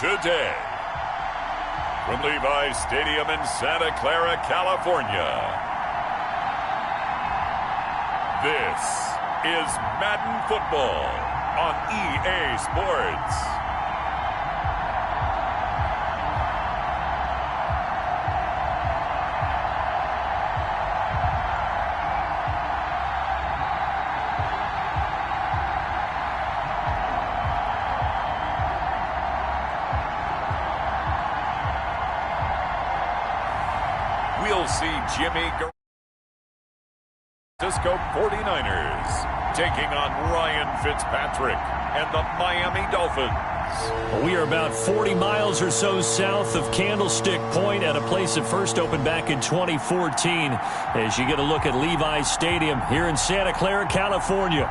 today. From Levi's Stadium in Santa Clara, California, this is Madden Football on EA Sports. We'll see Jimmy Cisco 49ers taking on Ryan Fitzpatrick and the Miami Dolphins. We are about 40 miles or so south of Candlestick Point at a place that first opened back in 2014 as you get a look at Levi's Stadium here in Santa Clara, California.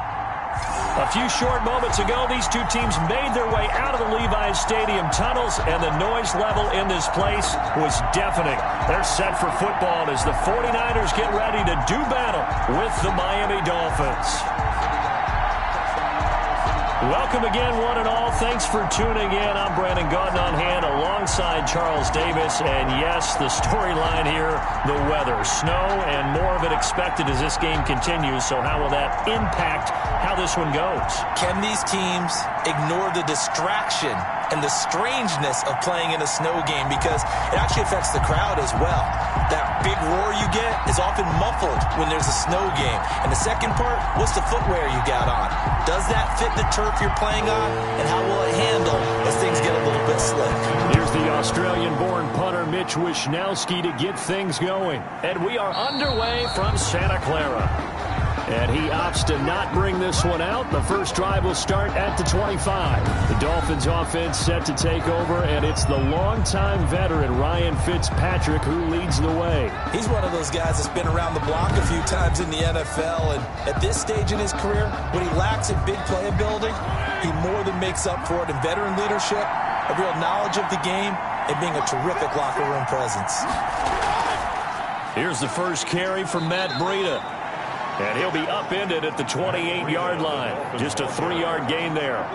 A few short moments ago, these two teams made their way out of the Levi's Stadium tunnels, and the noise level in this place was deafening. They're set for football as the 49ers get ready to do battle with the Miami Dolphins. Welcome again, one and all. Thanks for tuning in. I'm Brandon Gaudin on hand alongside Charles Davis. And yes, the storyline here, the weather. Snow and more of it expected as this game continues. So how will that impact how this one goes? Can these teams ignore the distraction and the strangeness of playing in a snow game? Because it actually affects the crowd as well. That big roar you get is often muffled when there's a snow game. And the second part, what's the footwear you got on? Does that fit the turf you're playing on? And how will it handle as things get a little bit slick? Here's the Australian-born punter Mitch Wishnowsky to get things going. And we are underway from Santa Clara. And he opts to not bring this one out. The first drive will start at the 25. The Dolphins offense set to take over, and it's the longtime veteran Ryan Fitzpatrick who leads the way. He's one of those guys that's been around the block a few times in the NFL, and at this stage in his career, when he lacks in big playability, he more than makes up for it in veteran leadership, a real knowledge of the game, and being a terrific locker room presence. Here's the first carry from Matt Breida. And he'll be upended at the 28-yard line. Just a 3-yard gain there.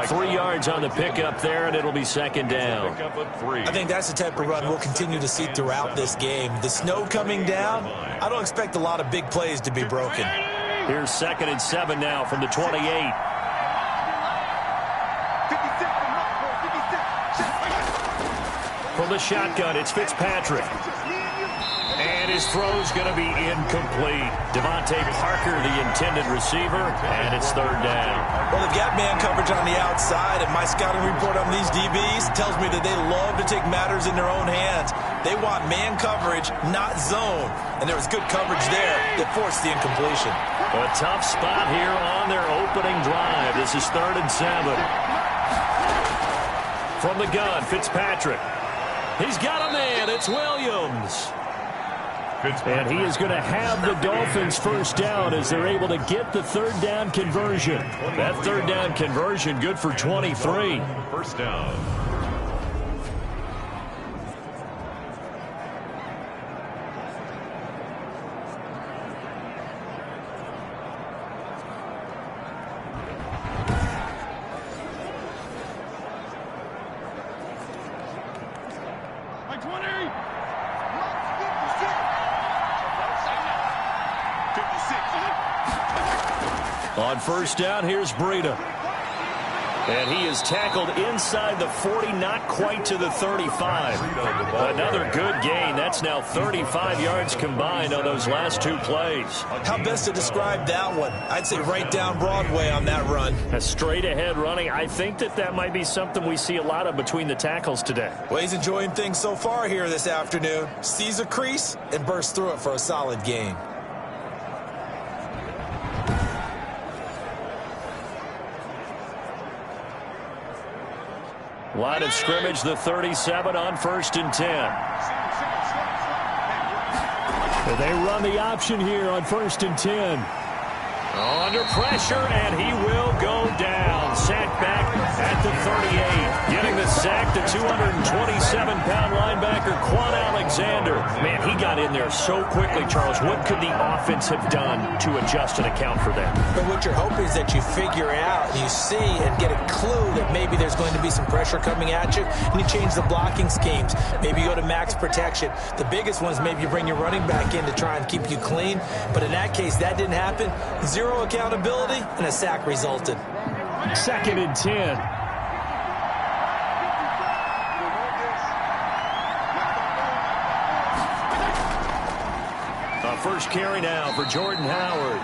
3 yards on the pickup there, and it'll be second down. I think that's the type of run we'll continue to see throughout this game. The snow coming down, I don't expect a lot of big plays to be broken. Here's 2nd and 7 now from the 28. From the shotgun, it's Fitzpatrick. And his throw's going to be incomplete. Devontae Parker, the intended receiver, and it's 3rd down. Well, they've got man coverage on the outside, and my scouting report on these DBs tells me that they love to take matters in their own hands. They want man coverage, not zone. And there was good coverage there that forced the incompletion. A tough spot here on their opening drive. This is 3rd and 7. From the gun, Fitzpatrick. He's got a man. It's Williams. And he is going to have the Dolphins first down as they're able to get the 3rd down conversion. That 3rd down conversion good for 23. First down. On first down, here's Breida. And he is tackled inside the 40, not quite to the 35. Another good gain. That's now 35 yards combined on those last 2 plays. How best to describe that one? I'd say right down Broadway on that run. A straight-ahead running. I think that might be something we see a lot of between the tackles today. Well, he's enjoying things so far here this afternoon. Sees a crease and bursts through it for a solid gain. Line of scrimmage, the 37 on 1st and 10. They run the option here on 1st and 10. Under pressure, and he will go down. Sacked back at the 38. Getting the sacked the 227-pound linebacker, Quan Alexander. Man, he got in there so quickly, Charles. What could the offense have done to adjust and account for that? But what you're hoping is that you figure out, you see, and get a clue that maybe there's going to be some pressure coming at you, and you change the blocking schemes. Maybe you go to max protection. The biggest one is maybe you bring your running back in to try and keep you clean. But in that case, that didn't happen. Zero accountability, and a sack resulted. 2nd and 10. First carry now for Jordan Howard.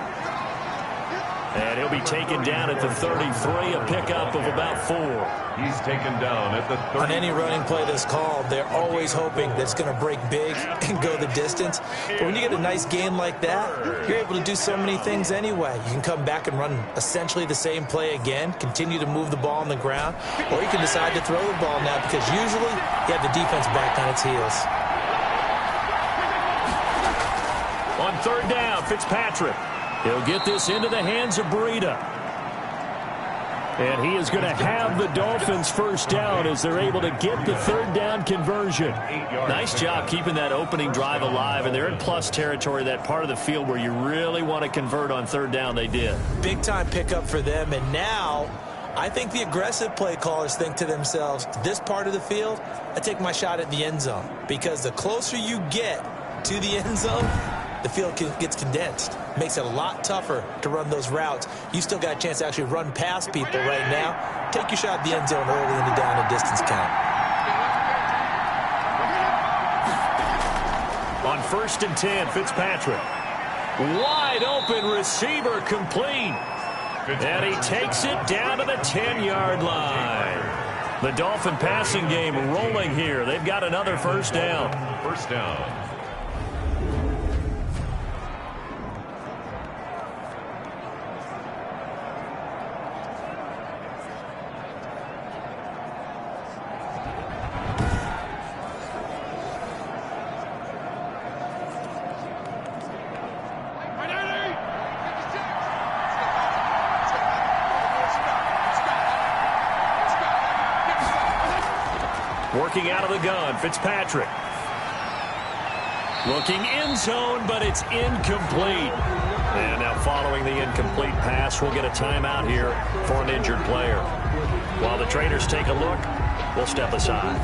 And he'll be taken down at the 33, a pickup of about 4. He's taken down at the 30. On any running play that's called, they're always hoping that it's going to break big and go the distance. But when you get a nice gain like that, you're able to do so many things anyway. You can come back and run essentially the same play again, continue to move the ball on the ground, or you can decide to throw the ball now because usually you have the defense back on its heels. On 3rd down, Fitzpatrick. He'll get this into the hands of Breida. And he is going to have the Dolphins first down as they're able to get the 3rd down conversion. Nice job keeping that opening drive alive, and they're in plus territory, that part of the field where you really want to convert on 3rd down. They did. Big time pickup for them, and now I think the aggressive play callers think to themselves, this part of the field, I take my shot at the end zone, because the closer you get to the end zone, the field gets condensed. Makes it a lot tougher to run those routes. You still got a chance to actually run past people right now. Take your shot at the end zone early in the down and distance count. On 1st and 10, Fitzpatrick. Wide open receiver complete. And he takes it down to the 10-yard line. The Dolphin passing game rolling here. They've got another first down. First down. Working out of the gun, Fitzpatrick. Looking end zone, but it's incomplete. And now following the incomplete pass, we'll get a timeout here for an injured player. While the traders take a look, we'll step aside.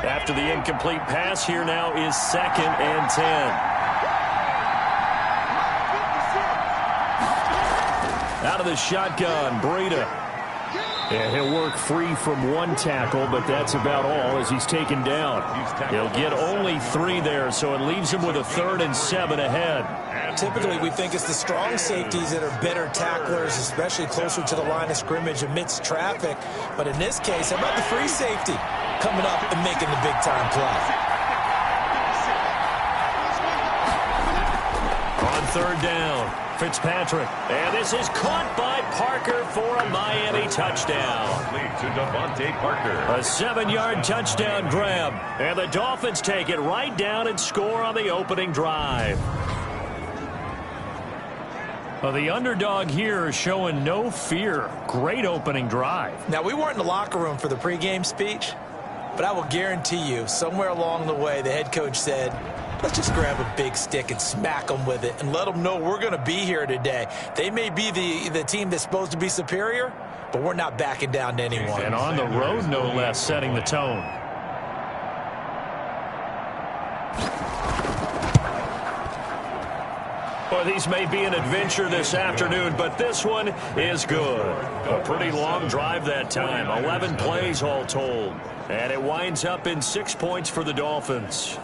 After the incomplete pass, here now is 2nd and 10. Out of the shotgun, Breida. And he'll work free from one tackle, but that's about all as he's taken down. He'll get only 3 there, so it leaves him with a 3rd and 7 ahead. Typically, we think it's the strong safeties that are better tacklers, especially closer to the line of scrimmage amidst traffic. But in this case, how about the free safety coming up and making the big-time play? On 3rd down, Fitzpatrick. And this is caught by Parker for a Miami touchdown. To Devontae Parker. A 7-yard touchdown grab. And the Dolphins take it right down and score on the opening drive. Well, the underdog here is showing no fear. Great opening drive. Now, we weren't in the locker room for the pregame speech, but I will guarantee you, somewhere along the way, the head coach said, let's just grab a big stick and smack them with it and let them know we're going to be here today. They may be the team that's supposed to be superior, but we're not backing down to anyone. And on the road, no less, setting the tone. Well, these may be an adventure this afternoon, but this one is good. A pretty long drive that time, 11 plays all told. And it winds up in 6 points for the Dolphins.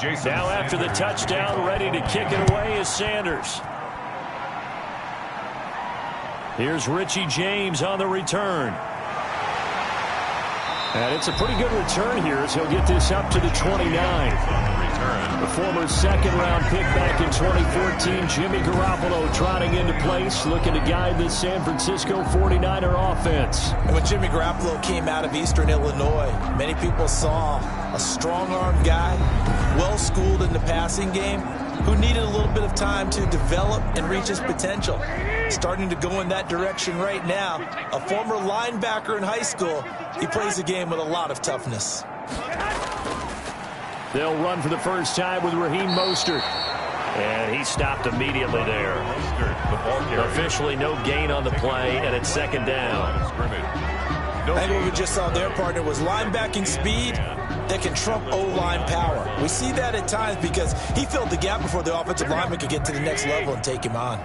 Now after the touchdown, ready to kick it away is Sanders. Here's Richie James on the return. And it's a pretty good return here as he'll get this up to the 29. The former second-round pick back in 2014, Jimmy Garoppolo trotting into place, looking to guide this San Francisco 49er offense. And when Jimmy Garoppolo came out of Eastern Illinois, many people saw a strong-arm guy, well-schooled in the passing game, who needed a little bit of time to develop and reach his potential. Starting to go in that direction right now. A former linebacker in high school, he plays the game with a lot of toughness. They'll run for the first time with Raheem Mostert. And he stopped immediately there. Officially no gain on the play, and it's second down. I think what we just saw their partner was linebacking speed that can trump O-line power. We see that at times because he filled the gap before the offensive lineman could get to the next level and take him on.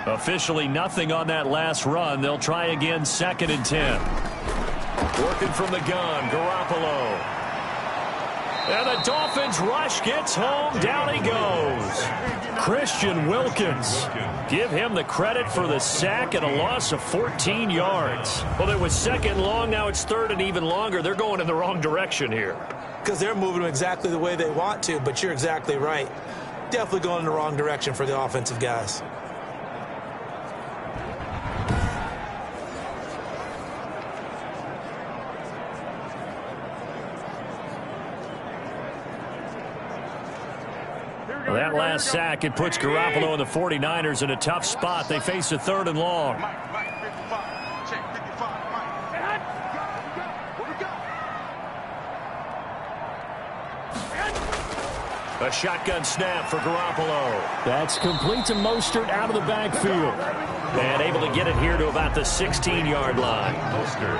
Officially nothing on that last run. They'll try again, second and 10. Working from the gun, Garoppolo. And the Dolphins rush gets home. Down he goes. Christian Wilkins. Give him the credit for the sack and a loss of 14 yards. Well, it was second long. Now it's third and even longer. They're going in the wrong direction here. Because they're moving exactly the way they want to, but you're exactly right. Definitely going in the wrong direction for the offensive guys. That last sack, it puts Garoppolo and the 49ers in a tough spot. They face a third and long. A shotgun snap for Garoppolo. That's complete to Mostert out of the backfield. And able to get it here to about the 16-yard line.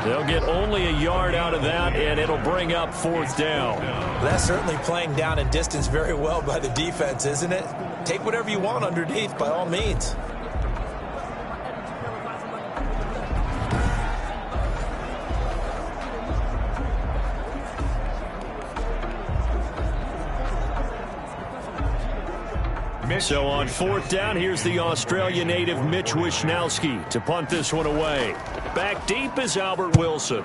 They'll get only a yard out of that, and it'll bring up fourth down. That's certainly playing down and distance very well by the defense, isn't it? Take whatever you want underneath, by all means. So on fourth down, here's the Australia native Mitch Wishnowsky to punt this one away. Back deep is Albert Wilson.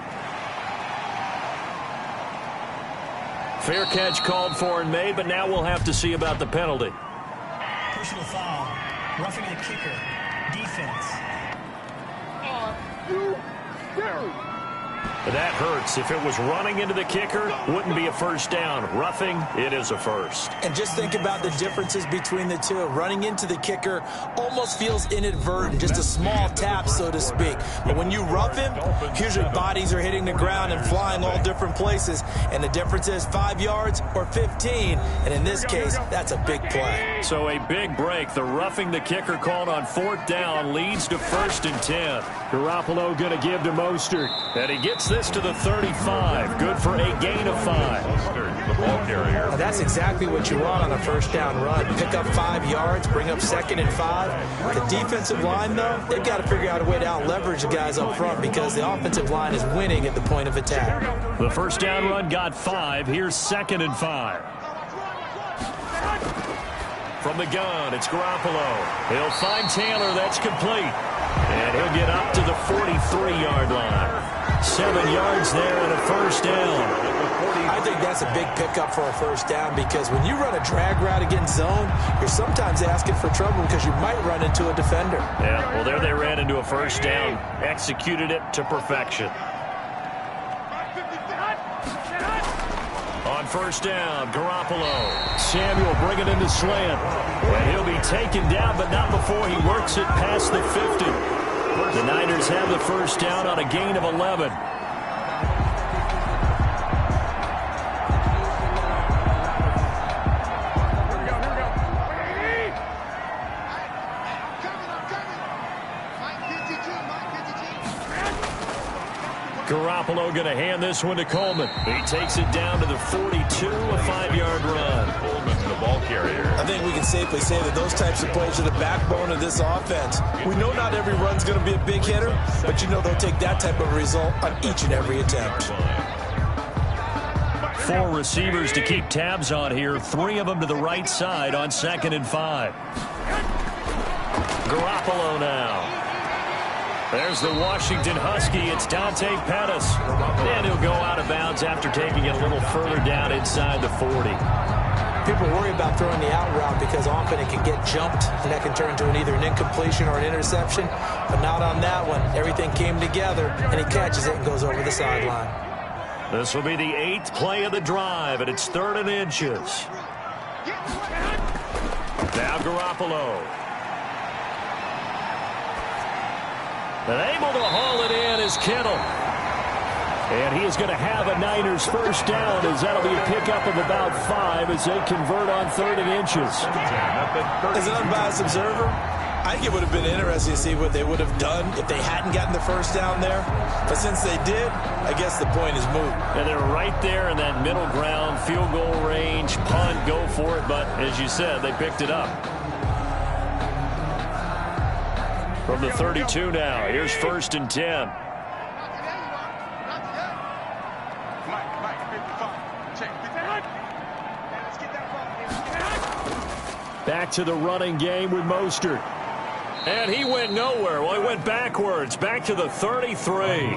Fair catch called for and made, but now we'll have to see about the penalty. Personal foul, roughing the kicker, defense. That hurts. If it was running into the kicker, wouldn't be a first down. Roughing, it is a first. And just think about the differences between the two. Running into the kicker almost feels inadvertent, just a small tap, so to speak. But when you rough him, usually bodies are hitting the ground and flying all different places. And the difference is 5 yards or 15. And in this case, that's a big play. So a big break. The roughing the kicker called on fourth down leads to first and 10. Garoppolo going to give to Mostert. And he gets this to the 35. Good for a gain of 5. The ball carrier. Now that's exactly what you want on a first down run. Pick up 5 yards, bring up second and 5. The defensive line, though, they've got to figure out a way to out-leverage the guys up front because the offensive line is winning at the point of attack. The first down run got 5. Here's second and 5. From the gun, it's Garoppolo. He'll find Taylor. That's complete. And he'll get up to the 43-yard line. 7 yards there and a first down. I think that's a big pickup for a first down because when you run a drag route against zone, you're sometimes asking for trouble because you might run into a defender. Yeah, well, there they ran into a first down. Executed it to perfection. On first down, Garoppolo. Samuel bringing in the slant. And he'll be taken down, but not before he works it past the 50. The Niners have the first down on a gain of 11. Garoppolo going to hand this one to Coleman. He takes it down to the 42, a 5-yard run. Coleman's the ball carrier. I think we can safely say that those types of plays are the backbone of this offense. We know not every run's going to be a big hitter, but you know they'll take that type of result on each and every attempt. 4 receivers to keep tabs on here. 3 of them to the right side on 2nd and 5. Garoppolo now. There's the Washington Husky. It's Dante Pettis. And he'll go out of bounds after taking it a little further down inside the 40. People worry about throwing the out route because often it can get jumped, and that can turn into either an incompletion or an interception. But not on that one. Everything came together, and he catches it and goes over the sideline. This will be the 8th play of the drive, and it's 3rd and inches. Now Garoppolo. And able to haul it in is Kittle. And he is going to have a Niners first down, as that'll be a pickup of about 5 as they convert on 3rd and inches. As an unbiased observer, I think it would have been interesting to see what they would have done if they hadn't gotten the first down there. But since they did, I guess the point is moot. And they're right there in that middle ground, field goal range, punt, go for it. But as you said, they picked it up. From the 32 now, here's 1st and 10. Back to the running game with Mostert. And he went nowhere. Well, he went backwards, back to the 33.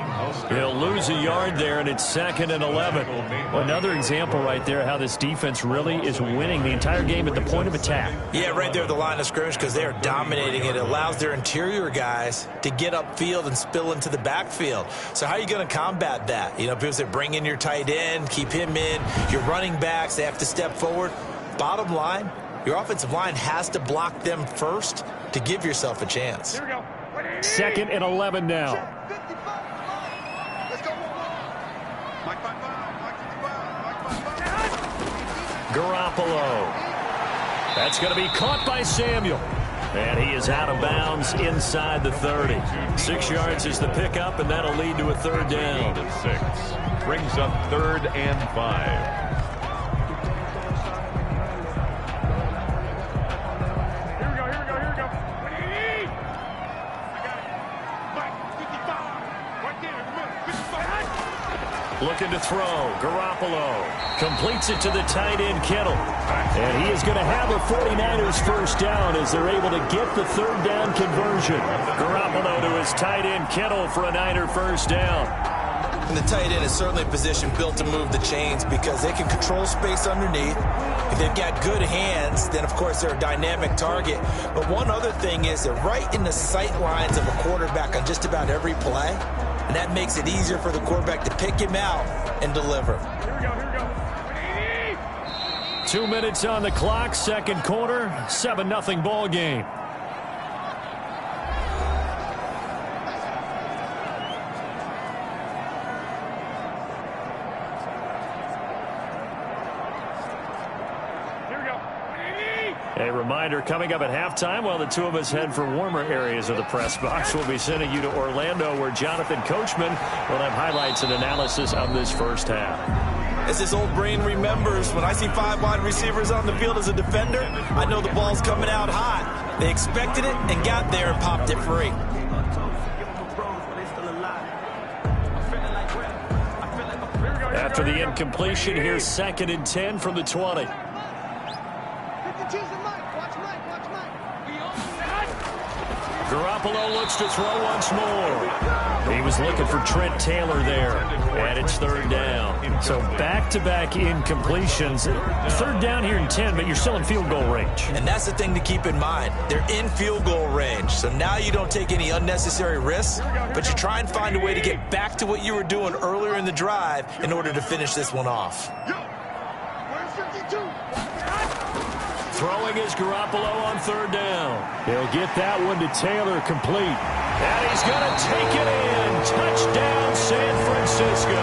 He'll lose a yard there, and it's 2nd and 11. Well, another example right there how this defense really is winning the entire game at the point of attack. Yeah, right there at the line of scrimmage because they are dominating it. It allows their interior guys to get upfield and spill into the backfield. So how are you going to combat that? You know, people say bring in your tight end, keep him in. Your running backs, they have to step forward. Bottom line, your offensive line has to block them first to give yourself a chance. 2nd and 11 now. Garoppolo. That's going to be caught by Samuel. And he is out of bounds inside the 30. 6 yards is the pickup, and that'll lead to a 3rd down. 6 brings up 3rd and 5. Looking to throw. Garoppolo completes it to the tight end, Kittle. And he is going to have a 49ers first down as they're able to get the 3rd down conversion. Garoppolo to his tight end, Kittle, for a Niner first down. And the tight end is certainly a position built to move the chains because they can control space underneath. If they've got good hands, then, of course, they're a dynamic target. But one other thing is they're right in the sight lines of a quarterback on just about every play. And that makes it easier for the quarterback to pick him out and deliver. 2 minutes on the clock, 2nd quarter, 7-0 ball game. A reminder, coming up at halftime, while the two of us head for warmer areas of the press box, we'll be sending you to Orlando, where Jonathan Coachman will have highlights and analysis of this first half. As this old brain remembers, when I see 5 wide receivers on the field as a defender, I know the ball's coming out hot. They expected it and got there and popped it free. After the incompletion, here's 2nd and 10 from the 20. Garoppolo looks to throw once more. He was looking for Trent Taylor there, and it's 3rd down. So back-to-back incompletions. 3rd down here in 10, but you're still in field goal range. And that's the thing to keep in mind. They're in field goal range. So now you don't take any unnecessary risks, but you try and find a way to get back to what you were doing earlier in the drive in order to finish this one off. Throwing is Garoppolo on 3rd down. He'll get that one to Taylor, complete. And he's going to take it in. Touchdown, San Francisco.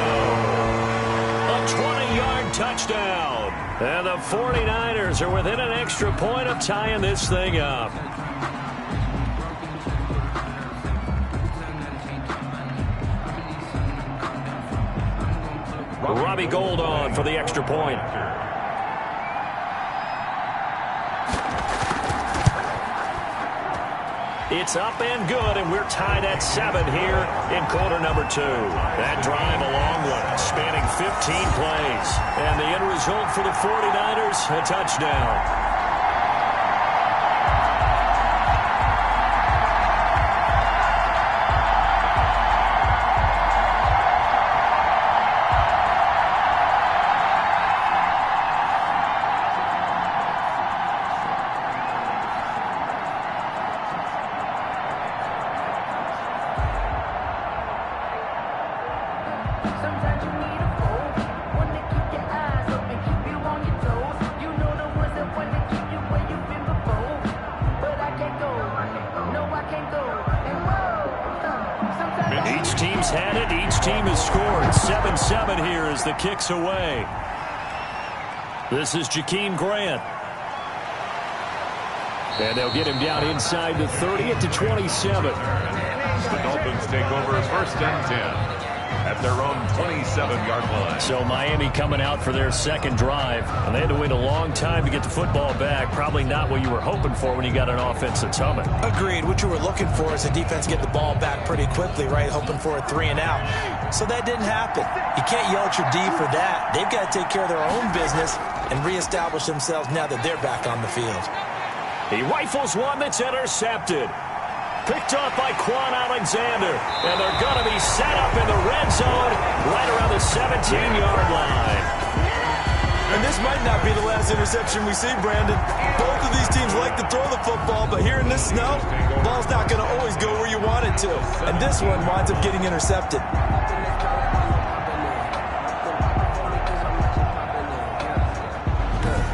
A 20-yard touchdown. And the 49ers are within an extra point of tying this thing up. Robbie Gould on for the extra point. It's up and good, and we're tied at 7 here in quarter number 2. That drive, a long one, spanning 15 plays. And the end result for the 49ers, a touchdown. Each team's had it. Each team has scored. 7-7 here as the kick's away. This is Jakeem Grant. And they'll get him down inside the 30 at the 27. The Dolphins take over first and 10 at their own 27-yard line. So Miami coming out for their second drive. And they had to wait a long time to get the football back. Probably not what you were hoping for when you got an offense that's humming. Agreed. What you were looking for is the defense get the ball back pretty quickly, right? Hoping for a 3-and-out. So that didn't happen. You can't yell at your D for that. They've got to take care of their own business and reestablish themselves now that they're back on the field. He rifles one that's intercepted. Picked off by Quan Alexander. And they're going to be set up in the red zone right around the 17-yard line. And this might not be the last interception we see, Brandon. Both of these teams like to throw the football, but here in this snow, the ball's not going to always go where you want it to. And this one winds up getting intercepted.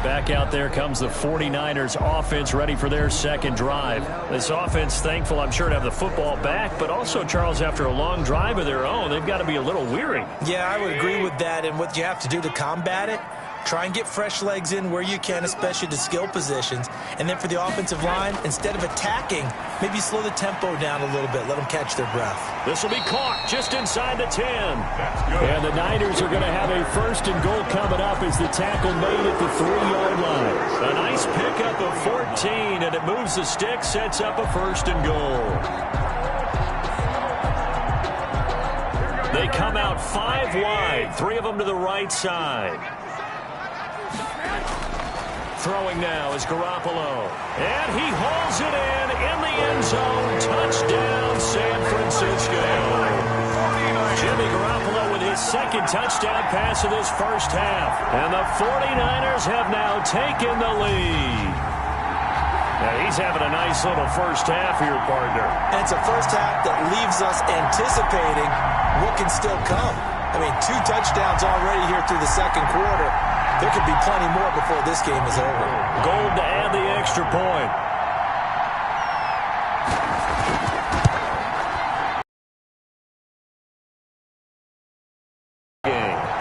Back out there comes the 49ers offense ready for their second drive. This offense thankful, I'm sure, to have the football back, but also, Charles, after a long drive of their own, they've got to be a little weary. Yeah, I would agree with that, and what you have to do to combat it, try and get fresh legs in where you can, especially the skill positions. And then for the offensive line, instead of attacking, maybe slow the tempo down a little bit. Let them catch their breath. This will be caught just inside the 10. And the Niners are going to have a first and goal coming up as the tackle made at the 3-yard line. A nice pickup of 14, and it moves the stick, sets up a first and goal. They come out 5 wide, 3 of them to the right side. Throwing now is Garoppolo. And he hauls it in the end zone. Touchdown, San Francisco. Jimmy Garoppolo with his second touchdown pass of this first half. And the 49ers have now taken the lead. Now he's having a nice little first half here, partner. And it's a first half that leaves us anticipating what can still come. I mean, 2 touchdowns already here through the second quarter. There could be plenty more before this game is over. Gold to add the extra point.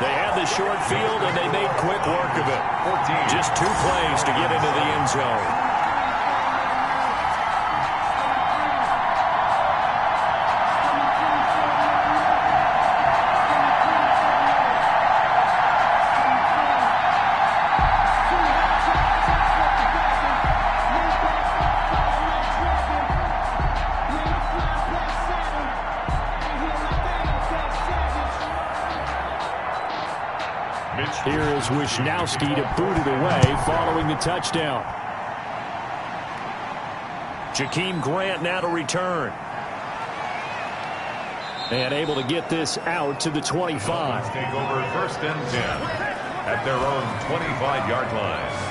They had the short field, and they made quick work of it. 14. Just 2 plays to get into the end zone. Here is Wisnowski to boot it away following the touchdown. Jakeem Grant now to return. And able to get this out to the 25. Take over first and 10 at their own 25-yard line.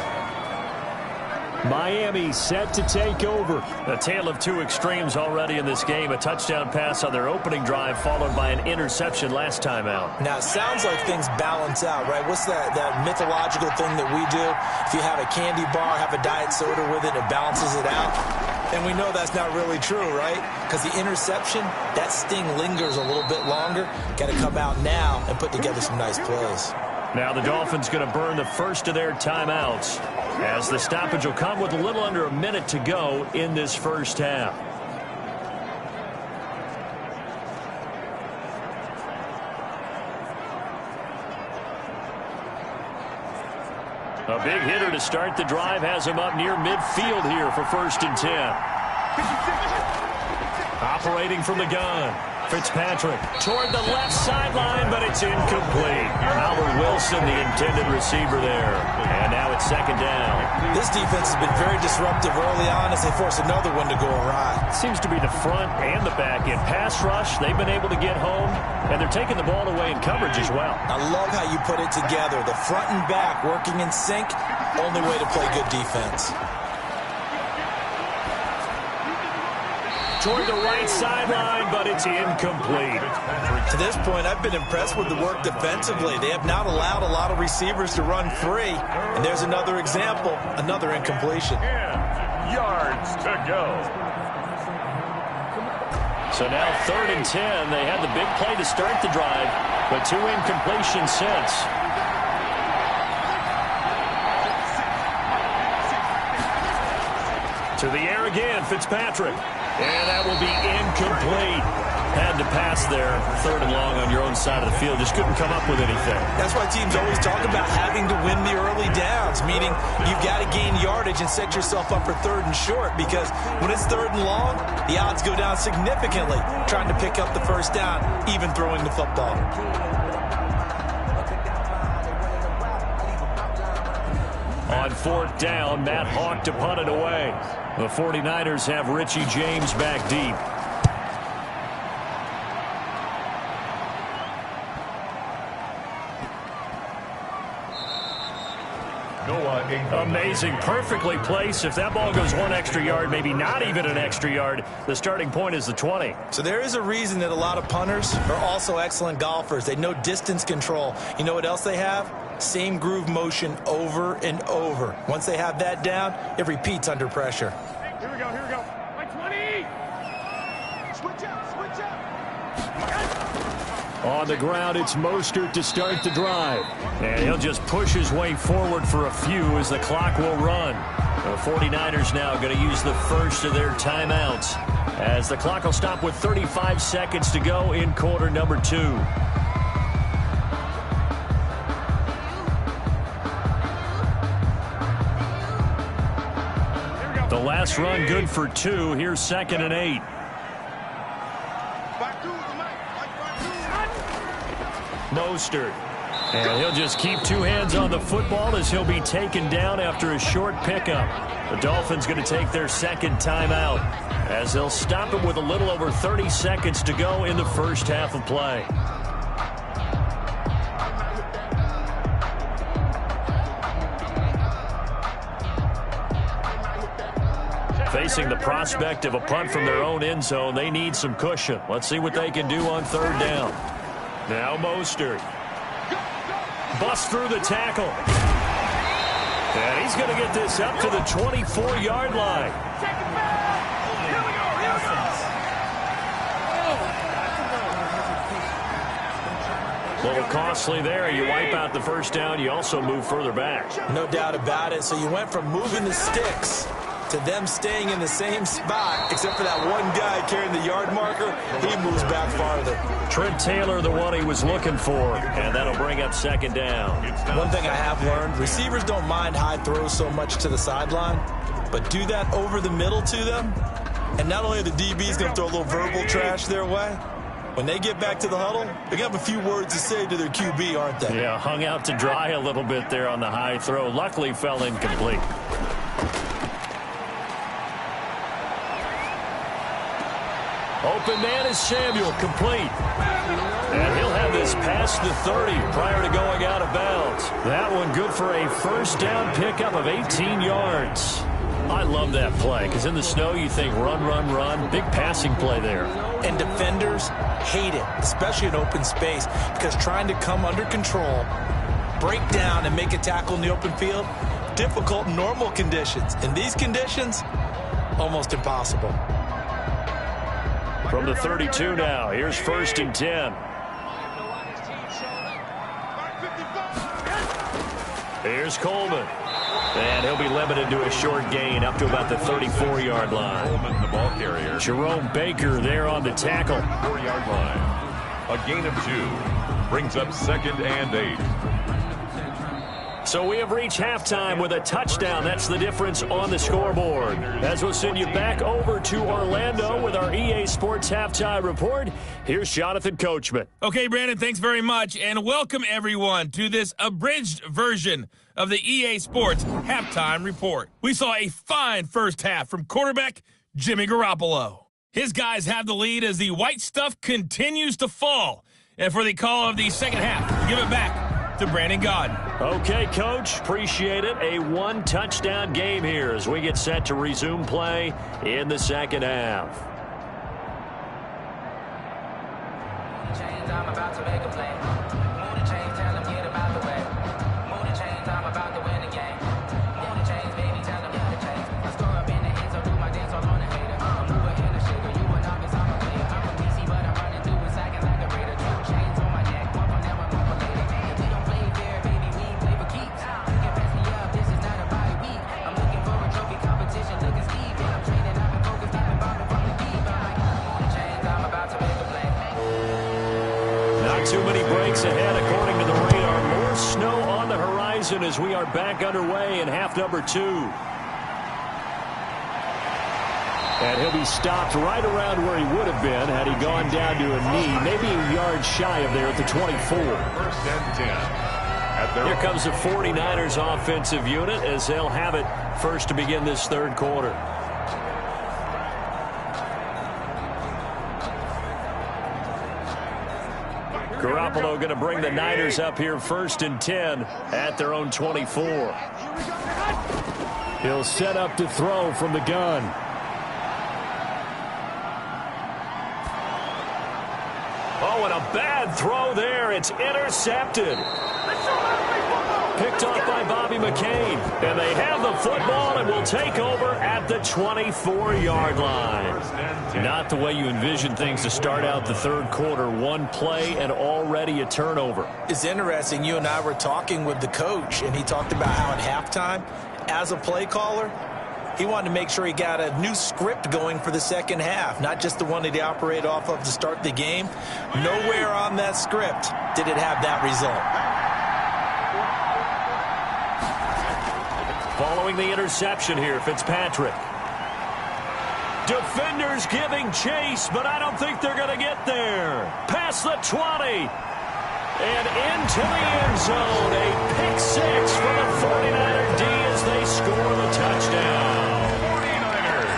Miami set to take over. A tale of 2 extremes already in this game. A touchdown pass on their opening drive followed by an interception last time out. Now, it sounds like things balance out, right? What's that mythological thing that we do? If you have a candy bar, have a diet soda with it, it balances it out. And we know that's not really true, right? Because the interception, that sting lingers a little bit longer. Got to come out now and put together some nice plays. Now the Dolphins going to burn the first of their timeouts as the stoppage will come with a little under a minute to go in this first half. A big hitter to start the drive has him up near midfield here for first and 10. Operating from the gun. Fitzpatrick toward the left sideline, but it's incomplete. missing the intended receiver there. And now it's second down. This defense has been very disruptive early on as they force another one to go awry. Seems to be the front and the back end. Pass rush, they've been able to get home, and they're taking the ball away in coverage as well. I love how you put it together. The front and back working in sync, only way to play good defense. Toward the right sideline, but it's incomplete. To this point, I've been impressed with the work defensively. They have not allowed a lot of receivers to run free. And there's another example, another incompletion. 10 yards to go. So now 3rd and 10. They had the big play to start the drive, but 2 incompletions since. To the air again, Fitzpatrick. And that will be incomplete. Had to pass there. 3rd and long on your own side of the field. Just couldn't come up with anything. That's why teams always talk about having to win the early downs, meaning you've got to gain yardage and set yourself up for 3rd and short, because when it's 3rd and long, the odds go down significantly trying to pick up the first down, even throwing the football. On 4th down, Matt Hawk to punt it away. The 49ers have Richie James back deep. Amazing, perfectly placed. If that ball goes 1 extra yard, maybe not even an extra yard, the starting point is the 20. So there is a reason that a lot of punters are also excellent golfers. They know distance control. You know what else they have? Same groove motion over and over. Once they have that down, it repeats under pressure. Here we go, here we go. By 20. Switch up, switch up. On the ground, it's Mostert to start the drive. And he'll just push his way forward for a few as the clock will run. The 49ers now going to use the first of their timeouts as the clock will stop with 35 seconds to go in quarter number 2. The last run good for 2. Here's 2nd and 8. Mostert. And he'll just keep 2 hands on the football as he'll be taken down after a short pickup. The Dolphins going to take their 2nd timeout as they'll stop it with a little over 30 seconds to go in the first half of play. Facing the prospect of a punt from their own end zone, they need some cushion. Let's see what they can do on 3rd down. Now Mostert. Busts through the tackle. And he's going to get this up to the 24-yard line. A little costly there. You wipe out the first down. You also move further back. No doubt about it. So you went from moving the sticks to them staying in the same spot, except for that one guy carrying the yard marker. He moves back farther. Trent Taylor, the one he was looking for, and that'll bring up 2nd down. One thing I have learned, receivers don't mind high throws so much to the sideline, but do that over the middle to them, and not only are the DBs going to throw a little verbal trash their way, when they get back to the huddle, they're going to have a few words to say to their QB, aren't they? Yeah, hung out to dry a little bit there on the high throw. Luckily fell incomplete. Open man is Samuel, complete. And he'll have this past the 30 prior to going out of bounds. That one good for a first down pickup of 18 yards. I love that play because in the snow you think run, run, run. Big passing play there. And defenders hate it, especially in open space, because trying to come under control, break down, and make a tackle in the open field, difficult in normal conditions. In these conditions, almost impossible. From the 32 now, here's 1st and 10. Here's Coleman. And he'll be limited to a short gain up to about the 34-yard line. Coleman, the ball carrier. Jerome Baker there on the tackle. 4-yard line. A gain of 2. Brings up 2nd and 8. So we have reached halftime with a touchdown. That's the difference on the scoreboard. As we'll send you back over to Orlando with our EA Sports Halftime Report, here's Jonathan Coachman. Okay, Brandon, thanks very much, and welcome everyone to this abridged version of the EA Sports Halftime Report. We saw a fine first half from quarterback Jimmy Garoppolo. His guys have the lead as the white stuff continues to fall. And for the call of the second half, we'll give it back to Brandon Gaudin. Okay, Coach, appreciate it. A one-touchdown game here as we get set to resume play in the second half. I'm about to make a play. Move the chains, tell them get about the way. Move the chains, I'm about to win the game. Move the chains, baby, tell them get the chains. I score up in the end, so do my dance all on the hater. I'm moving in the shaker, you a novice, I'm a player. I'm a PC, but I'm running through and sacking like a raider. 2 chains on my neck, one on them, one for later. If we don't play fair, baby, we ain't play for keeps. You can pass me up, this is not a bye week. I'm looking for a trophy competition, looking Steve. And I'm training, I've been focused, I've been ballin' from the deep. I'm like, move the chains, I'm about to make a play. Not too many breaks ahead according to the radar. More snow on the horizon as we are back underway in half number 2. And he'll be stopped right around where he would have been had he gone down to a knee, maybe a yard shy of there at the 24. First and 10. Here comes the 49ers offensive unit as they'll have it first to begin this third quarter. Garoppolo going to bring the Niners up here first and 10 at their own 24. He'll set up to throw from the gun. Oh, and a bad throw there. It's intercepted. Picked off by Bobby McCain. And they have the football and will take over at the 24-yard line. Not the way you envision things to start out the third quarter. One play and already a turnover. It's interesting. You and I were talking with the coach, and he talked about how at halftime, as a play caller, he wanted to make sure he got a new script going for the second half, not just the one that he operated off of to start the game. Nowhere on that script did it have that result. Following the interception here, Fitzpatrick. Defenders giving chase, but I don't think they're going to get there. Past the 20. And into the end zone. A pick 6 for the 49er D as they score the touchdown. 49ers.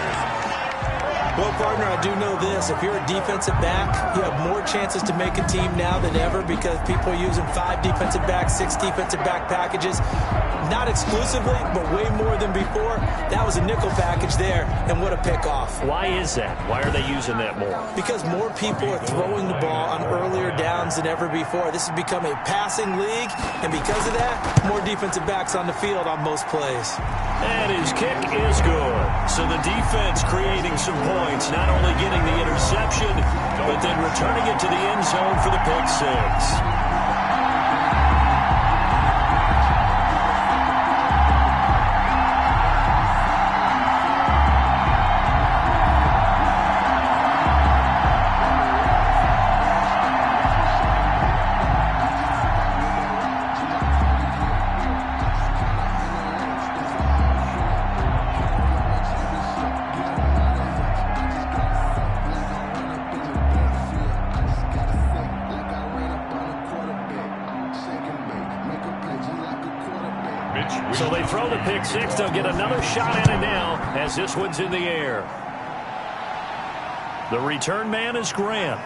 Well, partner, I do know this. If you're a defensive back, you have more chances to make a team now than ever because people are using 5 defensive backs, 6 defensive back packages. Not exclusively, but way more than before. That was a nickel package there, and what a pickoff. Why is that? Why are they using that more? Because more people are throwing the ball on earlier downs than ever before. This has become a passing league, and because of that, more defensive backs on the field on most plays. And his kick is good. So the defense creating some points, not only getting the interception, but then returning it to the end zone for the pick 6. So they throw the pick 6. They'll get another shot at it now as this one's in the air. The return man is Grant.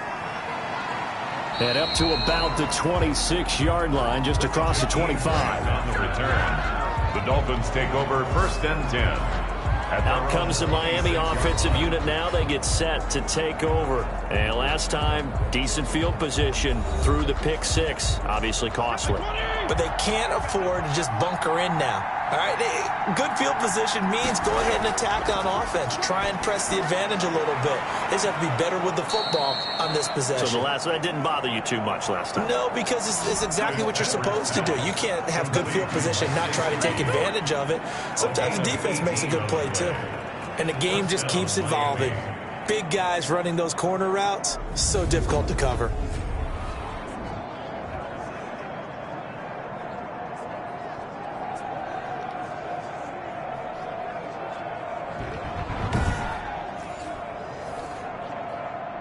And up to about the 26-yard line, just across the 25. On the return, the Dolphins take over first and 10. Out comes the Miami offensive unit now. They get set to take over. And last time, decent field position through the pick 6. Obviously costly. But they can't afford to just bunker in now. All right, good field position means go ahead and attack on offense. Try and press the advantage a little bit. They just have to be better with the football on this possession. So that didn't bother you too much last time? No, because it's exactly what you're supposed to do. You can't have good field position and not try to take advantage of it. Sometimes the defense makes a good play too. And the game just keeps evolving. Big guys running those corner routes, so difficult to cover.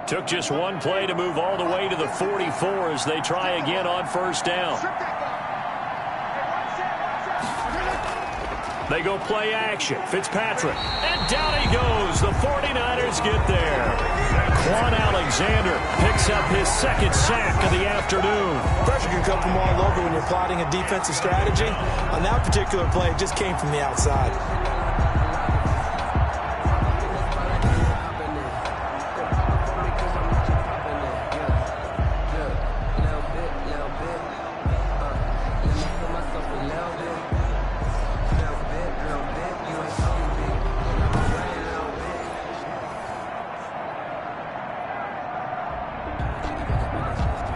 Took just one play to move all the way to the 44 as they try again on first down. They go play action. Fitzpatrick. And down he goes. The 49ers get there. Quan Alexander picks up his second sack of the afternoon. Pressure can come from all over when you're plotting a defensive strategy. On that particular play, it just came from the outside.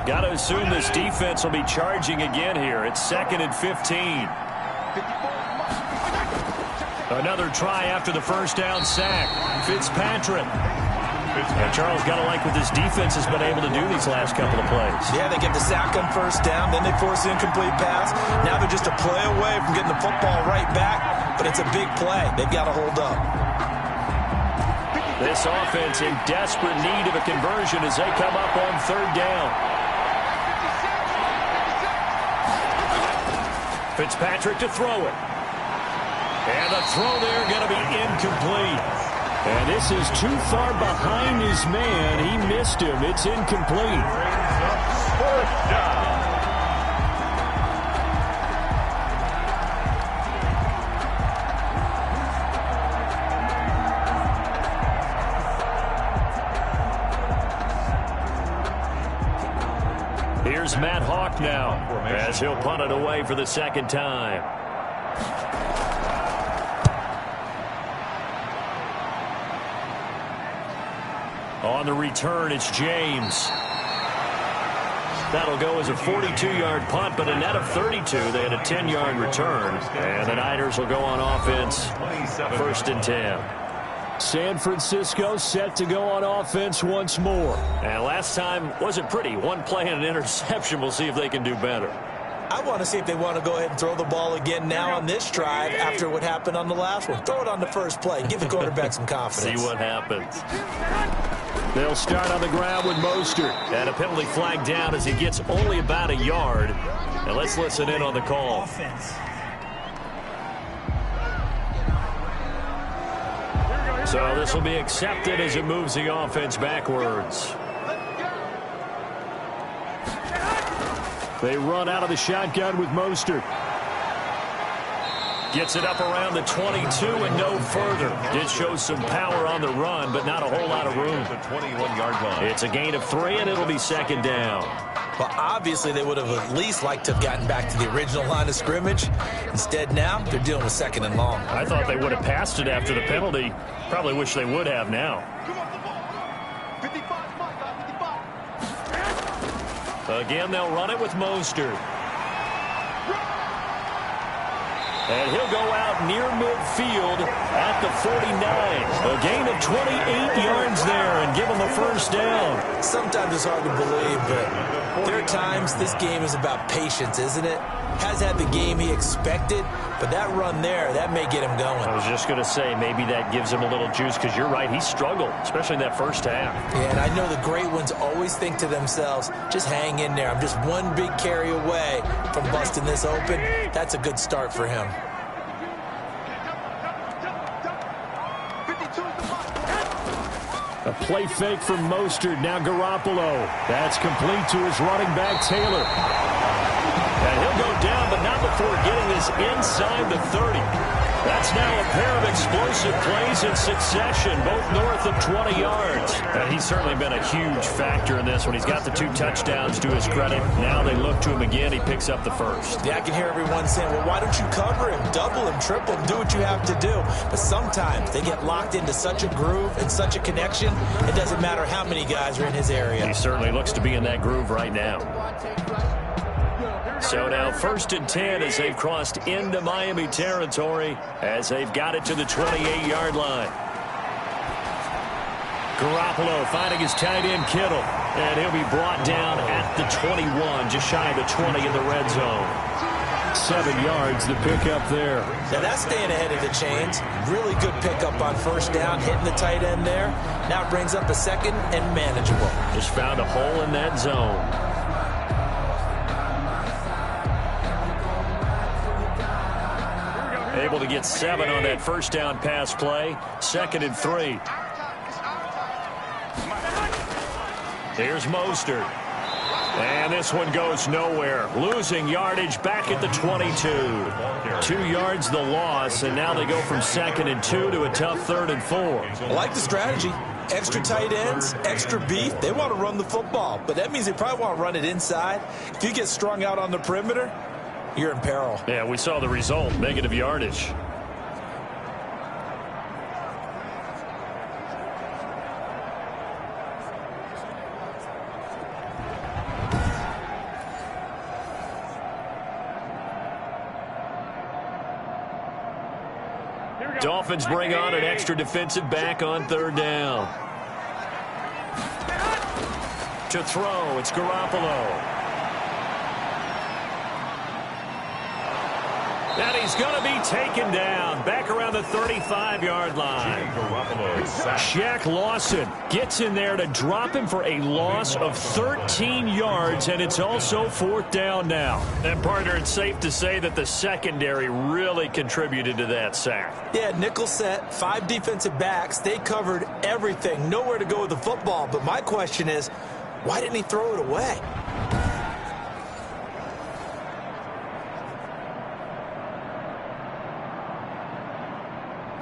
Got to assume this defense will be charging again here. It's 2nd and 15. Another try after the first down sack. Fitzpatrick. And Charles, got to like what this defense has been able to do these last couple of plays. Yeah, they get the sack on first down, then they force the incomplete pass. Now they're just a play away from getting the football right back, but it's a big play. They've got to hold up. This offense in desperate need of a conversion as they come up on third down. Fitzpatrick to throw it. And the throw there going to be incomplete. And this is too far behind his man. He missed him. It's incomplete. Fourth down. Here's Matt Hawk now as he'll punt it away for the second time. On the return, it's James. That'll go as a 42-yard punt, but a net of 32. They had a 10-yard return. And the Niners will go on offense, 1st and 10. San Francisco set to go on offense once more. And last time wasn't pretty. One play and an interception. We'll see if they can do better. I want to see if they want to go ahead and throw the ball again now on this drive after what happened on the last one. Throw it on the first play. Give the quarterback some confidence. See what happens. They'll start on the ground with Mostert. And a penalty flag down as he gets only about a yard. And let's listen in on the call. Offense. So this will be accepted as it moves the offense backwards. They run out of the shotgun with Mostert. Gets it up around the 22 and no further. Did show some power on the run, but not a whole lot of room. The 21-yard line. It's a gain of 3, and it'll be second down. Well, obviously, they would have at least liked to have gotten back to the original line of scrimmage. Instead, now, they're dealing with 2nd and long. I thought they would have passed it after the penalty. Probably wish they would have now. Again, they'll run it with Mostert. And he'll go out near midfield at the 49. A gain of 28 yards there and give them a first down. Sometimes it's hard to believe, but there are times this game is about patience, isn't it? Has had the game he expected, but that run there, that may get him going. I was just going to say, maybe that gives him a little juice because you're right, he struggled, especially in that first half. Yeah, and I know the great ones always think to themselves, just hang in there. I'm just one big carry away from busting this open. That's a good start for him. A play fake from Mostert. Now Garoppolo. That's complete to his running back, Taylor. And he'll go down, but not before getting this inside the 30. That's now a pair of explosive plays in succession, both north of 20 yards. And he's certainly been a huge factor in this one. He's got the 2 touchdowns to his credit. Now they look to him again. He picks up the first. Yeah, I can hear everyone saying, well, why don't you cover him, double him, triple him, do what you have to do. But sometimes they get locked into such a groove and such a connection, it doesn't matter how many guys are in his area. He certainly looks to be in that groove right now. So now 1st and 10 as they've crossed into Miami territory as they've got it to the 28-yard line. Garoppolo finding his tight end Kittle. And he'll be brought down at the 21, just shy of the 20 in the red zone. 7 yards to pick up there. Now that's staying ahead of the chains. Really good pickup on first down, hitting the tight end there. Now it brings up a second and manageable. Just found a hole in that zone. Able to get 7 on that first down pass play. 2nd and 3. Here's Mostert. And this one goes nowhere. Losing yardage back at the 22. 2 yards the loss, and now they go from 2nd and 2 to a tough 3rd and 4. I like the strategy. Extra tight ends, extra beef. They want to run the football, but that means they probably want to run it inside. If you get strung out on the perimeter, you're in peril. Yeah, we saw the result. Negative yardage. Dolphins bring on an extra defensive back on 3rd down. To throw, it's Garoppolo. And he's going to be taken down back around the 35-yard line. Shaq Lawson gets in there to drop him for a loss of 13 yards, and it's also 4th down now. And, partner, it's safe to say that the secondary really contributed to that sack. Yeah, nickel set, 5 defensive backs. They covered everything. Nowhere to go with the football. But my question is, why didn't he throw it away?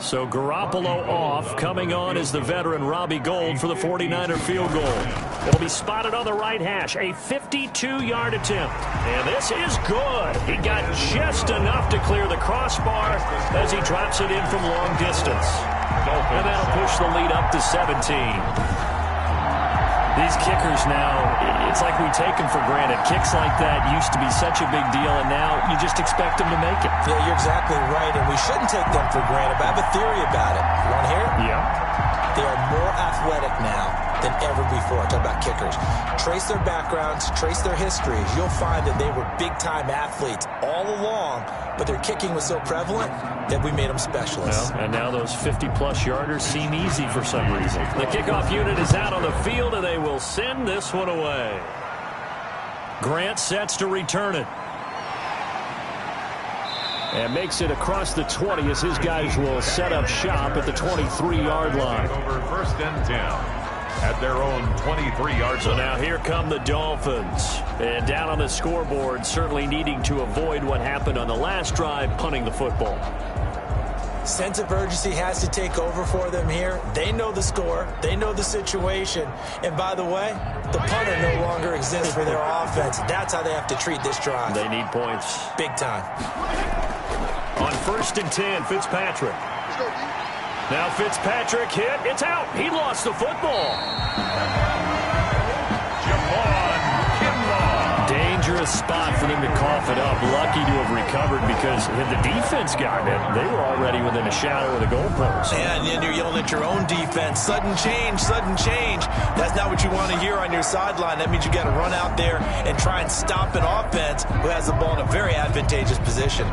So Garoppolo off. Coming on is the veteran Robbie Gould for the 49er field goal. It'll be spotted on the right hash. A 52-yard attempt. And this is good. He got just enough to clear the crossbar as he drops it in from long distance. And that'll push the lead up to 17. These kickers now, it's like we take them for granted. Kicks like that used to be such a big deal, and now you just expect them to make it. Yeah, you're exactly right, and we shouldn't take them for granted. But I have a theory about it. You want to hear it? Yeah. They are more athletic now than ever before. Talk about kickers. Trace their backgrounds, trace their histories. You'll find that they were big-time athletes all along, but their kicking was so prevalent that we made them specialists. Well, and now those 50-plus yarders seem easy for some reason. The kickoff unit is out on the field, and they will send this one away. Grant sets to return it. And makes it across the 20 as his guys will set up shop at the 23-yard line. Over 1st and 10 at their own 23-yard line. So now here come the Dolphins. And down on the scoreboard, certainly needing to avoid what happened on the last drive, punting the football. Sense of urgency has to take over for them here. They know the score. They know the situation. And by the way, the punter no longer exists for their offense. That's how they have to treat this drive. They need points. Big time. On 1st and 10, Fitzpatrick. Now Fitzpatrick hit. It's out. He lost the football. Dangerous spot for them to cough it up. Lucky to have recovered because had the defense gotten it, they were already within a shadow of the goalpost. Yeah, and then you're yelling at your own defense. Sudden change, sudden change. That's not what you want to hear on your sideline. That means you got to run out there and try and stop an offense who has the ball in a very advantageous position.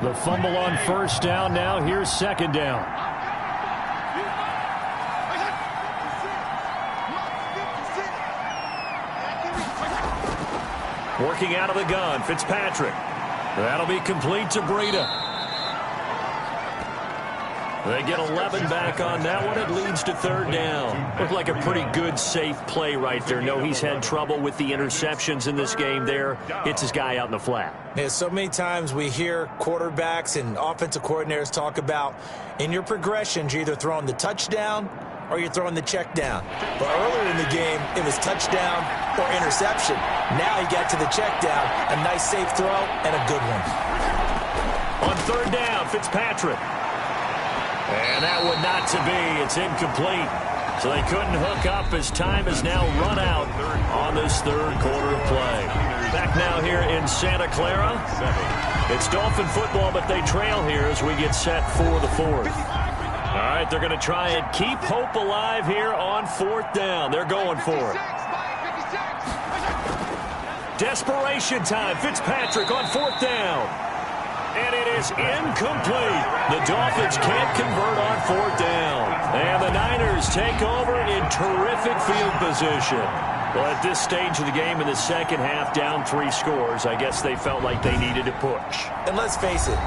The fumble on 1st down. Now here's 2nd down. Working out of the gun, Fitzpatrick. That'll be complete to Breida. They get 11 back on that one. It leads to 3rd down. Looked like a pretty good, safe play right there. No, he's had trouble with the interceptions in this game there. Hits his guy out in the flat. Yeah, so many times we hear quarterbacks and offensive coordinators talk about in your progressions, you're either throwing the touchdown or you're throwing the check down. But earlier in the game, it was touchdown or interception. Now he got to the check down. A nice safe throw and a good one. On 3rd down, Fitzpatrick. And that one not to be. It's incomplete. So they couldn't hook up as time has now run out on this 3rd quarter of play. Back now here in Santa Clara. It's Dolphin football, but they trail here as we get set for the 4th. All right. right, they're going to try and keep hope alive here on 4th down. They're going for it. Desperation time. Fitzpatrick on 4th down. And it is incomplete. The Dolphins can't convert on 4th down. And the Niners take over in terrific field position. Well, at this stage of the game in the second half, down 3 scores, I guess they felt like they needed to push. And let's face it,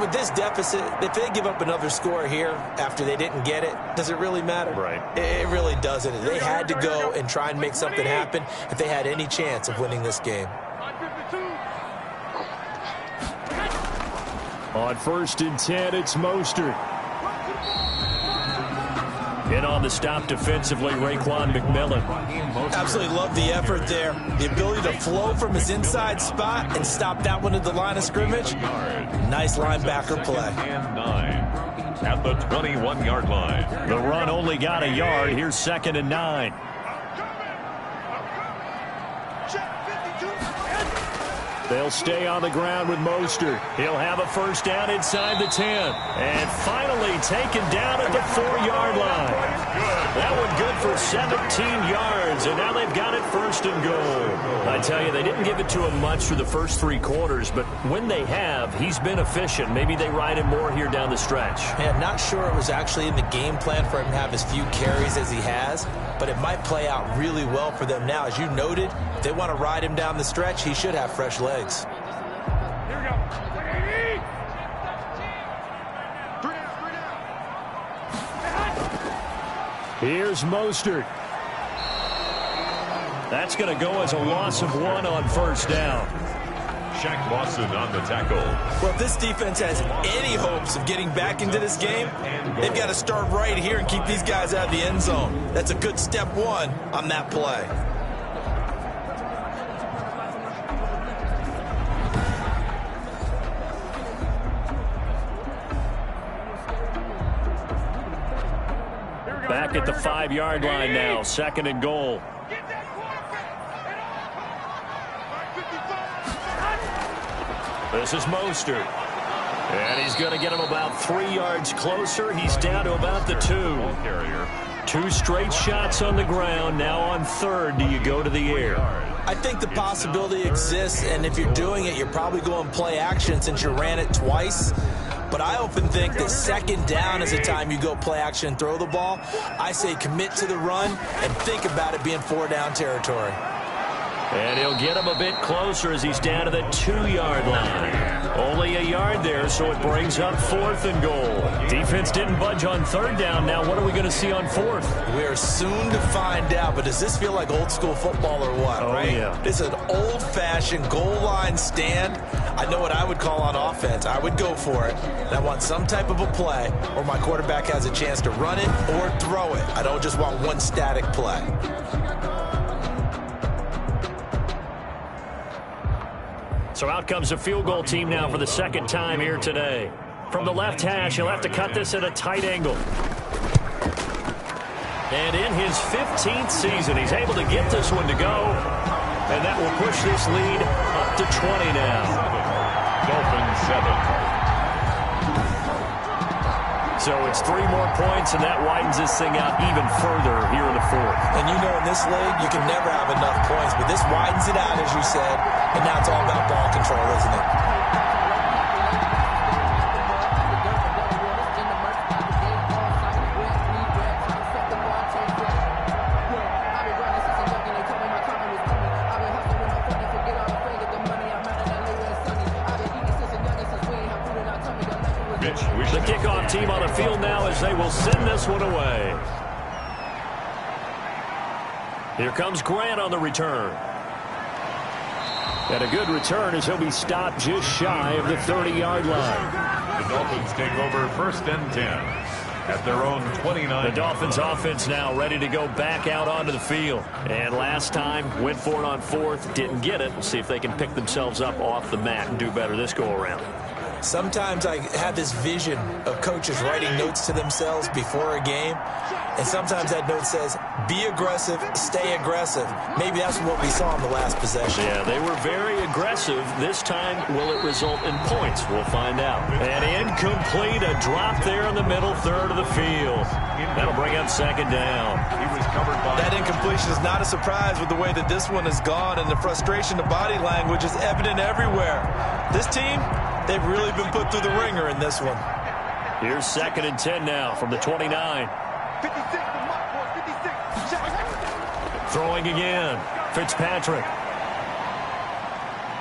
with this deficit, if they give up another score here after they didn't get it, does it really matter? Right. It really doesn't. They had to go and try and make something happen if they had any chance of winning this game. On 1st and 10, it's Mostert. In on the stop defensively, Raekwon McMillan. Absolutely love the effort there. The ability to flow from his inside spot and stop that one at the line of scrimmage. Nice linebacker play. And 9 at the 21-yard line. The run only got a yard. Here's 2nd and 9. They'll stay on the ground with Mostert. He'll have a 1st down inside the 10. And finally taken down at the 4-yard line. That one good for 17 yards. And now they've got it 1st and goal. I tell you, they didn't give it to him much through the first 3 quarters. But when they have, he's been efficient. Maybe they ride him more here down the stretch. Man, not sure it was actually in the game plan for him to have as few carries as he has. But it might play out really well for them now. As you noted, if they want to ride him down the stretch, he should have fresh legs. Here we go. Here's Mostert. That's going to go as a loss of 1 on 1st down. Shaq Lawson on the tackle. Well, if this defense has any hopes of getting back into this game, they've got to start right here and keep these guys out of the end zone. That's a good step 1 on that play. Back at the 5-yard line now, 2nd and goal. This is Mostert. And he's going to get him about 3 yards closer. He's down to about the 2. 2 straight shots on the ground. Now on 3rd, do you go to the air? I think the possibility exists, and if you're doing it, you're probably going play action since you ran it twice. But I often think that 2nd down is the time you go play action and throw the ball. I say commit to the run and think about it being 4-down territory. And he'll get him a bit closer as he's down to the 2-yard line. Only a yard there, so it brings up 4th and goal. Defense didn't budge on 3rd down. Now what are we going to see on 4th? We're soon to find out, but does this feel like old school football or what, right? Yeah. This is an old-fashioned goal line stand. I know what I would call on offense. I would go for it. And I want some type of a play where my quarterback has a chance to run it or throw it. I don't just want one static play. So out comes a field goal team now for the 2nd time here today. From the left hash, he'll have to cut this at a tight angle. And in his 15th season, he's able to get this one to go. And that will push this lead up to 20 now. Dolphins 7. So it's 3 more points, and that widens this thing out even further here in the 4th. And you know in this league, you can never have enough points, but this widens it out, as you said, and now it's all about ball control, isn't it? The kickoff team on the field now as they will send this one away. Here comes Grant on the return. And a good return as he'll be stopped just shy of the 30-yard line. The Dolphins take over 1st and 10 at their own 29. The Dolphins offense now ready to go back out onto the field. And last time, went for it on 4th, didn't get it. We'll see if they can pick themselves up off the mat and do better this go-around. Sometimes I have this vision of coaches writing notes to themselves before a game, and sometimes that note says, be aggressive, stay aggressive. Maybe that's what we saw in the last possession. Yeah, they were very aggressive. This time, will it result in points? We'll find out. And incomplete, a drop there in the middle third of the field. That'll bring up second down. He was covered by... That incompletion is not a surprise with the way that this one has gone, and the frustration of body language is evident everywhere. This team, they've really been put through the ringer in this one. Here's second and 10 now from the 29. 56, the mark was 56. Throwing again. Fitzpatrick.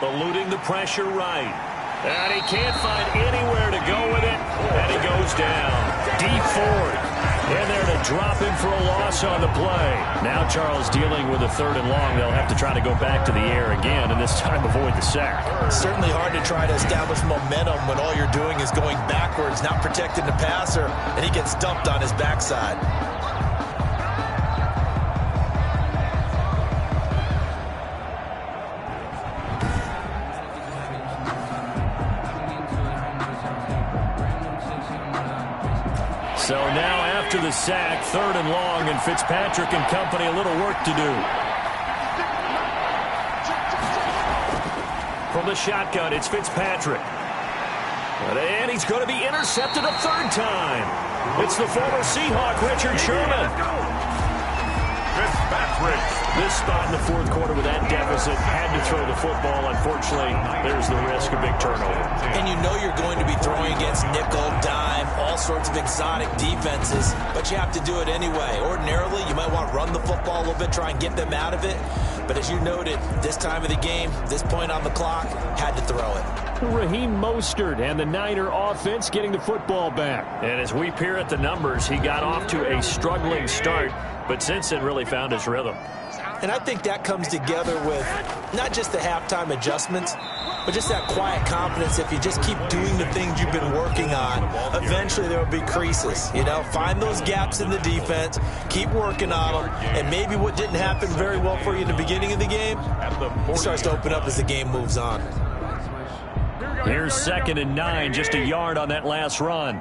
Eluding the pressure right. And he can't find anywhere to go with it. And he goes down. Deep forward. In there to drop him for a loss on the play. Now Charles dealing with a third and long. They'll have to try to go back to the air again, and this time avoid the sack. Certainly hard to try to establish momentum when all you're doing is going backwards, not protecting the passer, and he gets dumped on his backside. So now after the sack, third and long, and Fitzpatrick and company a little work to do. From the shotgun, it's Fitzpatrick. And he's going to be intercepted a third time. It's the former Seahawk, Richard Sherman. Fitzpatrick. This spot in the fourth quarter with that deficit, had to throw the football. Unfortunately, there's the risk of big turnover. And you know you're going to be throwing against nickel, dime, all sorts of exotic defenses, but you have to do it anyway. Ordinarily, you might want to run the football a little bit, try and get them out of it. But as you noted, this time of the game, this point on the clock, had to throw it. Raheem Mostert and the Niner offense getting the football back. And as we peer at the numbers, he got off to a struggling start, but since then really found his rhythm. And I think that comes together with not just the halftime adjustments, but just that quiet confidence. If you just keep doing the things you've been working on, eventually there will be creases. You know, find those gaps in the defense, keep working on them, and maybe what didn't happen very well for you in the beginning of the game, it starts to open up as the game moves on. Here's second and 9, just a yard on that last run.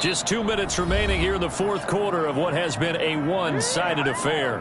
Just 2 minutes remaining here in the fourth quarter of what has been a one-sided affair.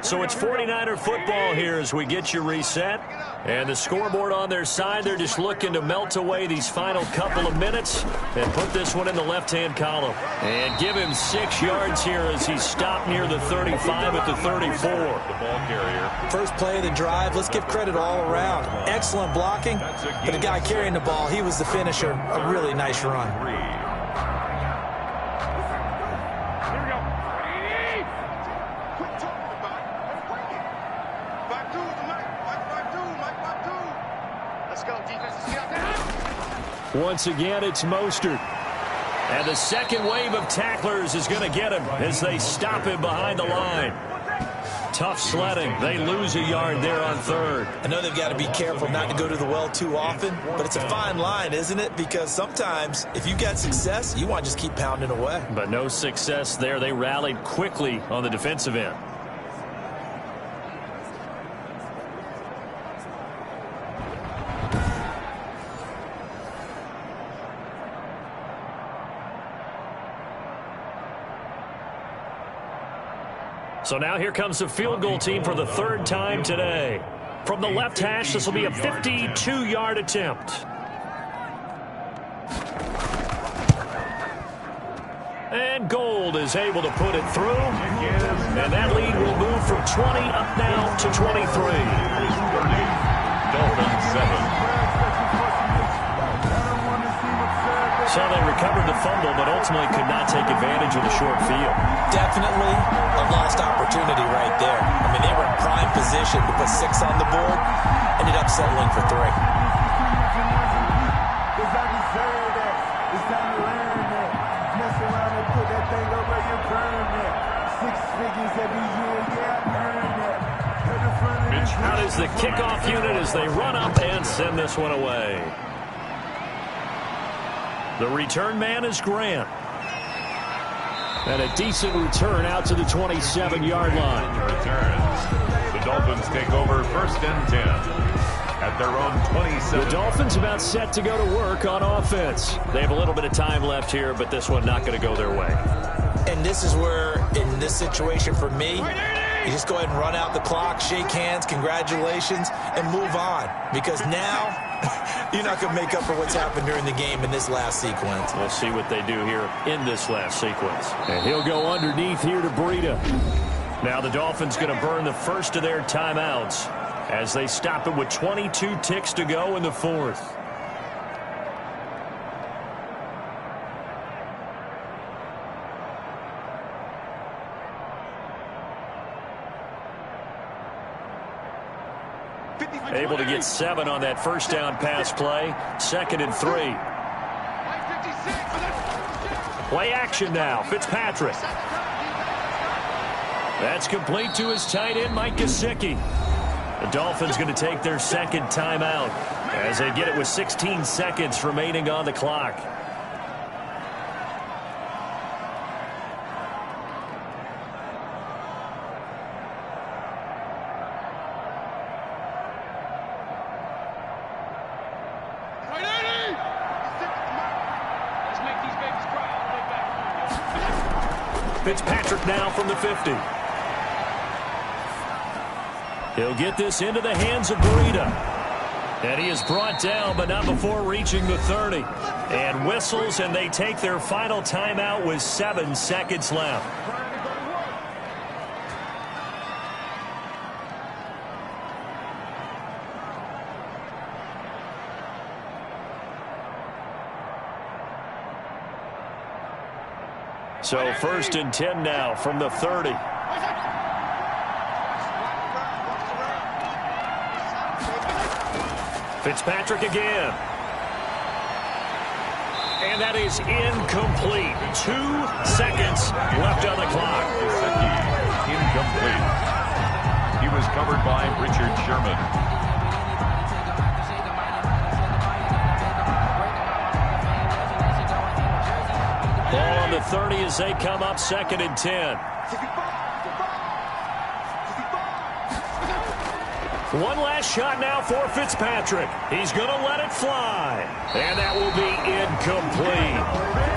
So it's 49er football here as we get you reset. And the scoreboard on their side, they're just looking to melt away these final couple of minutes and put this one in the left-hand column. And give him 6 yards here as he's stopped near the 35 at the 34. The ball carrier. First play of the drive, let's give credit all around. Excellent blocking, but the guy carrying the ball, he was the finisher. A really nice run. Once again, it's Mostert. And the second wave of tacklers is going to get him as they stop him behind the line. Tough sledding. They lose a yard there on third. I know they've got to be careful not to go to the well too often, but it's a fine line, isn't it? Because sometimes if you got success, you want to just keep pounding away. But no success there. They rallied quickly on the defensive end. So now here comes the field goal team for the third time today. From the left hash, this will be a 52-yard attempt. And Gold is able to put it through. And that lead will move from 20 up now to 23. Dolphins 7. So they recovered the fumble, but ultimately could not take advantage of the short field. Definitely a lost opportunity right there. I mean, they were in prime position to put 6 on the board, ended up settling for 3. Out is the kickoff unit as they run up and send this one away. The return man is Grant. And a decent return out to the 27-yard line. Returns. The Dolphins take over 1st and 10 at their own 27. The Dolphins about set to go to work on offense. They have a little bit of time left here, but this one not going to go their way. And this is where, in this situation for me, you just go ahead and run out the clock, shake hands, congratulations, and move on. Because now, you're not going to make up for what's happened during the game in this last sequence. We'll see what they do here in this last sequence. And he'll go underneath here to Breida. Now the Dolphins going to burn the first of their timeouts as they stop it with 22 ticks to go in the 4th. Able to get 7 on that first down pass play. 2nd and 3. Play action now. Fitzpatrick. That's complete to his tight end, Mike Gesicki. The Dolphins going to take their 2nd timeout as they get it with 16 seconds remaining on the clock. Fitzpatrick now from the 50. He'll get this into the hands of Breida. And he is brought down, but not before reaching the 30. And whistles, and they take their final timeout with 7 seconds left. So 1st and 10 now from the 30. Fitzpatrick again. And that is incomplete. 2 seconds left on the clock. Incomplete. He was covered by Richard Sherman. Ball on the 30 as they come up 2nd and 10. One last shot now for Fitzpatrick. He's going to let it fly. And that will be incomplete.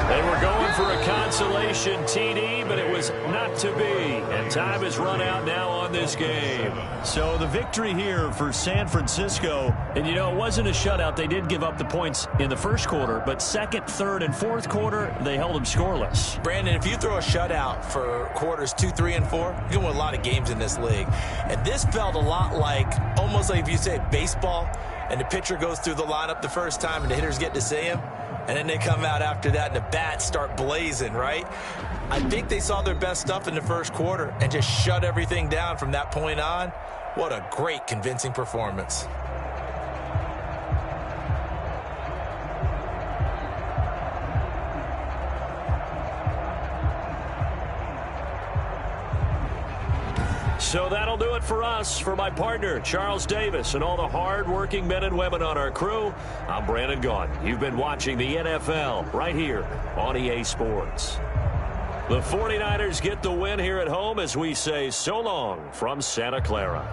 They were going for a consolation TD, but it was not to be. And time has run out now on this game. So the victory here for San Francisco. And, you know, it wasn't a shutout. They did give up the points in the first quarter, but 2nd, 3rd, and 4th quarter, they held them scoreless. Brandon, if you throw a shutout for quarters 2, 3, and 4, you're going to win a lot of games in this league. And this felt a lot like, almost like if you say baseball, and the pitcher goes through the lineup the first time and the hitters get to see him, and then they come out after that and the bats start blazing, right? I think they saw their best stuff in the first quarter and just shut everything down from that point on. What a great, convincing performance. So that'll do it for us. For my partner, Charles Davis, and all the hard-working men and women on our crew, I'm Brandon Gaudin. You've been watching the NFL right here on EA Sports. The 49ers get the win here at home as we say so long from Santa Clara.